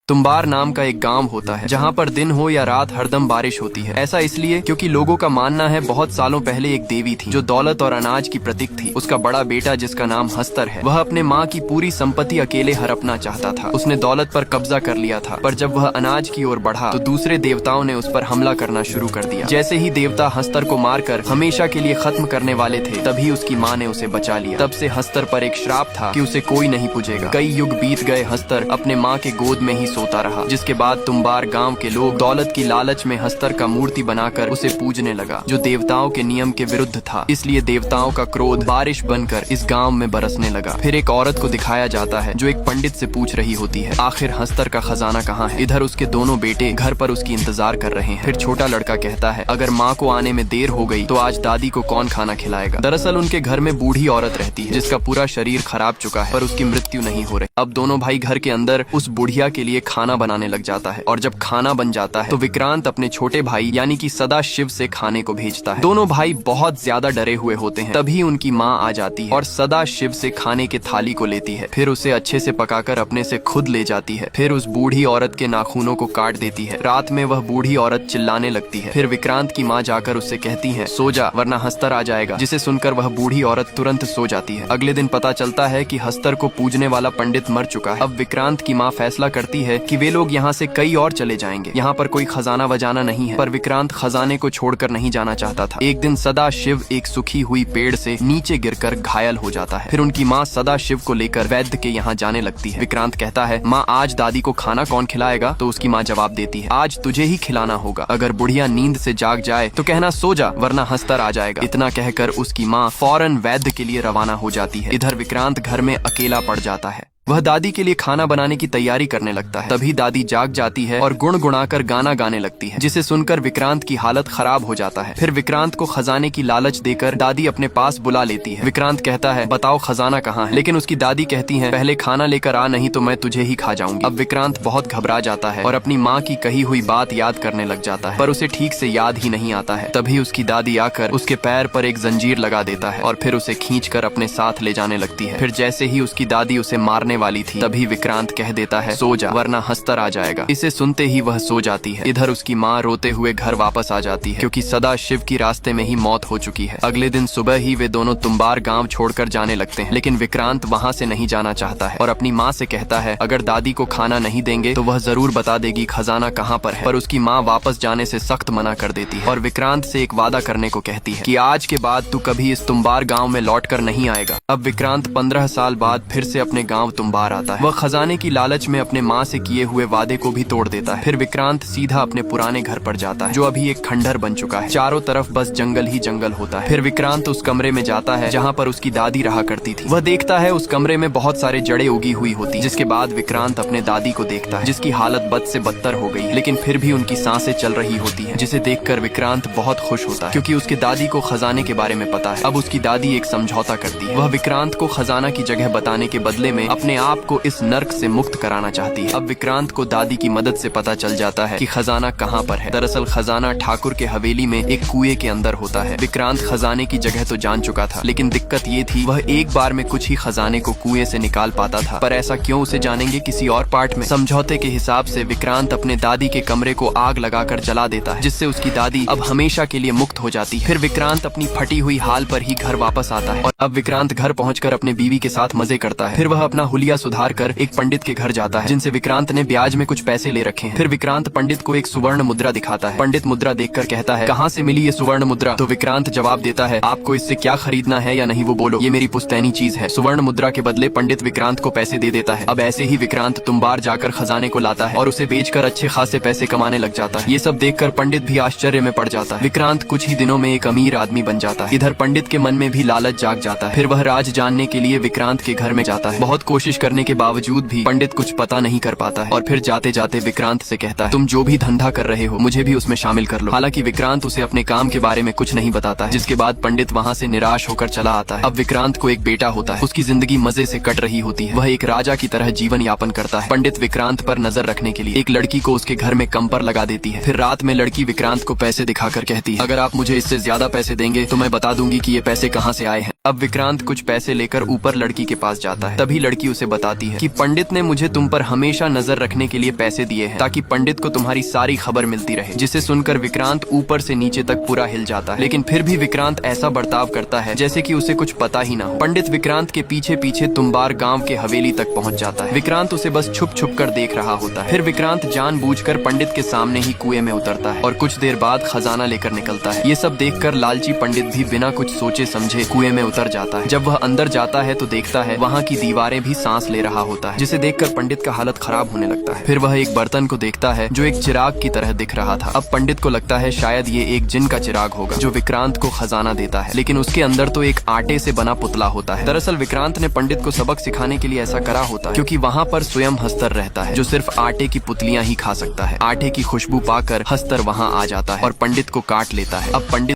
तुम्बार नाम का एक गांव होता है जहां पर दिन हो या रात हरदम बारिश होती है। ऐसा इसलिए क्योंकि लोगों का मानना है बहुत सालों पहले एक देवी थी जो दौलत और अनाज की प्रतीक थी। उसका बड़ा बेटा जिसका नाम हस्तर है, वह अपने माँ की पूरी संपत्ति अकेले हड़पना चाहता था। उसने दौलत पर कब्जा कर लिया था, पर जब वह अनाज की ओर बढ़ा तो दूसरे देवताओं ने उस पर हमला करना शुरू कर दिया। जैसे ही देवता हस्तर को मारकर हमेशा के लिए खत्म करने वाले थे, तभी उसकी माँ ने उसे बचा लिया। तब से हस्तर पर एक श्राप था कि उसे कोई नहीं पूजेगा। कई युग बीत गए, हस्तर अपने माँ के गोद में ही सोता रहा, जिसके बाद तुम्बार गांव के लोग दौलत की लालच में हस्तर का मूर्ति बनाकर उसे पूजने लगा, जो देवताओं के नियम के विरुद्ध था। इसलिए देवताओं का क्रोध बारिश बनकर इस गांव में बरसने लगा। फिर एक औरत को दिखाया जाता है जो एक पंडित से पूछ रही होती है, आखिर हस्तर का खजाना कहाँ है। इधर उसके दोनों बेटे घर पर उसकी इंतजार कर रहे हैं। फिर छोटा लड़का कहता है, अगर माँ को आने में देर हो गई तो आज दादी को कौन खाना खिलाएगा। दरअसल उनके घर में बूढ़ी औरत रहती है जिसका पूरा शरीर खराब चुका है, पर उसकी मृत्यु नहीं हो रही। अब दोनों भाई घर के अंदर उस बुढ़िया के लिए खाना बनाने लग जाता है, और जब खाना बन जाता है तो विक्रांत अपने छोटे भाई यानी कि सदा शिव से खाने को भेजता है। दोनों भाई बहुत ज्यादा डरे हुए होते हैं। तभी उनकी माँ आ जाती है और सदा शिव से खाने के थाली को लेती है, फिर उसे अच्छे से पकाकर अपने से खुद ले जाती है। फिर उस बूढ़ी औरत के नाखूनों को काट देती है। रात में वह बूढ़ी औरत चिल्लाने लगती है। फिर विक्रांत की माँ जाकर उससे कहती है, सो जा वरना हस्तर आ जाएगा, जिसे सुनकर वह बूढ़ी औरत तुरंत सो जाती है। अगले दिन पता चलता है कि हस्तर को पूजने वाला पंडित मर चुका है। अब विक्रांत की माँ फैसला करती है कि वे लोग यहाँ से कई और चले जाएंगे। यहाँ पर कोई खजाना वजाना नहीं है, पर विक्रांत खजाने को छोड़कर नहीं जाना चाहता था। एक दिन सदा शिव एक सूखी हुई पेड़ से नीचे गिरकर घायल हो जाता है। फिर उनकी माँ सदा शिव को लेकर वैद्य के यहाँ जाने लगती है। विक्रांत कहता है, माँ आज दादी को खाना कौन खिलाएगा। तो उसकी माँ जवाब देती है, आज तुझे ही खिलाना होगा। अगर बुढ़िया नींद से जाग जाए तो कहना सो जा वरना हस्तर आ जाएगा। इतना कहकर उसकी माँ फौरन वैद्य के लिए रवाना हो जाती है। इधर विक्रांत घर में अकेला पड़ जाता है। वह दादी के लिए खाना बनाने की तैयारी करने लगता है। तभी दादी जाग जाती है और गुणगुणाकर गाना गाने लगती है, जिसे सुनकर विक्रांत की हालत खराब हो जाता है। फिर विक्रांत को खजाने की लालच देकर दादी अपने पास बुला लेती है। विक्रांत कहता है, बताओ खजाना कहाँ है। लेकिन उसकी दादी कहती है, पहले खाना लेकर आ, नहीं तो मैं तुझे ही खा जाऊंगी। अब विक्रांत बहुत घबरा जाता है और अपनी माँ की कही हुई बात याद करने लग जाता है, पर उसे ठीक से याद ही नहीं आता है। तभी उसकी दादी आकर उसके पैर पर एक जंजीर लगा देता है और फिर उसे खींचकर अपने साथ ले जाने लगती है। फिर जैसे ही उसकी दादी उसे मारने वाली थी, तभी विक्रांत कह देता है, सो जा वरना हस्तर आ जाएगा। इसे सुनते ही वह सो जाती है। इधर उसकी माँ रोते हुए घर वापस आ जाती है, क्योंकि सदा शिव की रास्ते में ही मौत हो चुकी है। अगले दिन सुबह ही वे दोनों तुम्बार गांव छोड़कर जाने लगते हैं, लेकिन विक्रांत वहां से नहीं जाना चाहता है और अपनी माँ से कहता है, अगर दादी को खाना नहीं देंगे तो वह जरूर बता देगी खजाना कहाँ पर है। पर उसकी माँ वापस जाने से सख्त मना कर देती है और विक्रांत से एक वादा करने को कहती है कि आज के बाद तू कभी इस तुम्बार गाँव में लौट कर नहीं आएगा। अब विक्रांत 15 साल बाद फिर से अपने गाँव तुम्बार आता है। वह खजाने की लालच में अपने माँ से किए हुए वादे को भी तोड़ देता है। फिर विक्रांत सीधा अपने पुराने घर पर जाता है, जो अभी एक खंडहर बन चुका है। चारों तरफ बस जंगल ही जंगल होता है। फिर विक्रांत उस कमरे में जाता है जहाँ पर उसकी दादी रहा करती थी। वह देखता है उस कमरे में बहुत सारे जड़ें उगी हुई होती। जिसके बाद विक्रांत अपने दादी को देखता है, जिसकी हालत बद से बदतर हो गई, लेकिन फिर भी उनकी सांसें चल रही होती है, जिसे देखकर विक्रांत बहुत खुश होता है, क्योंकि उसके दादी को खजाने के बारे में पता है। अब उसकी दादी एक समझौता करती है। वह विक्रांत को खजाना की जगह बताने के बदले में अपने आप को इस नर्क से मुक्त कराना चाहती है। अब विक्रांत को दादी की मदद से पता चल जाता है कि खजाना कहाँ पर है। दरअसल खजाना ठाकुर के हवेली में एक कुएं के अंदर होता है। विक्रांत खजाने की जगह तो जान चुका था, लेकिन दिक्कत ये थी वह एक बार में कुछ ही खजाने को कुएं से निकाल पाता था। पर ऐसा क्यों, उसे जानेंगे किसी और पार्ट में। समझौते के हिसाब से विक्रांत अपने दादी के कमरे को आग लगाकर जला देता है, जिससे उसकी दादी अब हमेशा के लिए मुक्त हो जाती है। फिर विक्रांत अपनी फटी हुई हाल पर ही घर वापस आता है और अब विक्रांत घर पहुंचकर अपने बीवी के साथ मजे करता है। फिर वह अपना हुलिया सुधार कर एक पंडित के घर जाता है, जिनसे विक्रांत ने ब्याज में कुछ पैसे ले रखे हैं। फिर विक्रांत पंडित को एक सुवर्ण मुद्रा दिखाता है। पंडित मुद्रा देखकर कहता है, कहाँ से मिली ये सुवर्ण मुद्रा। तो विक्रांत जवाब देता है, आपको इससे क्या खरीदना है या नहीं वो बोलो, ये मेरी पुश्तैनी चीज है। सुवर्ण मुद्रा के बदले पंडित विक्रांत को पैसे दे देता है। अब ऐसे ही विक्रांत तुम्बार जाकर खजाने को लाता है और उसे बेचकर अच्छे खासे पैसे कमाने लग जाता है। ये सब देखकर पंडित भी आश्चर्य में पड़ जाता है। विक्रांत कुछ ही दिनों में एक अमीर आदमी बन जाता है। इधर पंडित के मन में भी लालच जाग जाता है। फिर वह राज जानने के लिए विक्रांत के घर में जाता है। बहुत कोशिश करने के बावजूद भी पंडित कुछ पता नहीं कर पाता है और फिर जाते जाते विक्रांत से कहता है, तुम जो भी धंधा कर रहे हो मुझे भी उसमें शामिल कर लो। हालांकि विक्रांत उसे अपने काम के बारे में कुछ नहीं बताता है, जिसके बाद पंडित वहाँ से निराश होकर चला आता है। अब विक्रांत को एक बेटा होता है। उसकी जिंदगी मजे से कट रही होती है। वह एक राजा की तरह जीवन यापन करता है। पंडित विक्रांत पर नजर रखने के लिए एक लड़की को उसके घर में कम पर लगा देती है। फिर रात में लड़की विक्रांत को पैसे दिखाकर कहती है, अगर आप मुझे इससे ज्यादा पैसे देंगे तो मैं बता दूंगी कि ये पैसे कहाँ से आए हैं। अब विक्रांत कुछ पैसे लेकर ऊपर लड़की के पास जाता है। तभी लड़की उसे बताती है कि पंडित ने मुझे तुम पर हमेशा नजर रखने के लिए पैसे दिए हैं ताकि पंडित को तुम्हारी सारी खबर मिलती रहे। जिसे सुनकर विक्रांत ऊपर से नीचे तक पूरा हिल जाता है, लेकिन फिर भी विक्रांत ऐसा बर्ताव करता है जैसे कि उसे कुछ पता ही ना हो। पंडित विक्रांत के पीछे पीछे तुम्बार गांव के हवेली तक पहुंच जाता है। विक्रांत उसे बस छुप छुप कर देख रहा होता है। फिर विक्रांत जानबूझकर पंडित के सामने ही कुएं में उतरता है और कुछ देर बाद खजाना लेकर निकलता है। ये सब देखकर लालची पंडित भी बिना कुछ सोचे समझे कुएं में उतर जाता है। जब वह अंदर जाता है तो देखता है वहाँ की दीवारें भी सांस ले रहा होता है, जिसे देखकर पंडित का हालत खराब होने लगता है। फिर वह एक बर्तन को देखता है जो एक चिराग की तरह दिख रहा था। अब पंडित को लगता है शायद ये एक जिन का चिराग होगा जो विक्रांत को खजाना देता है, लेकिन उसके अंदर तो एक आटे से बना पुतला होता है। दरअसल विक्रांत ने पंडित को सबक सिखाने के लिए ऐसा करा होता है क्योंकि वहाँ पर स्वयं हस्तर रहता है जो सिर्फ आटे की पुतलियां ही खा सकता है। आटे की खुशबू पाकर हस्तर वहाँ आ जाता है और पंडित को काट लेता है। अब पंडित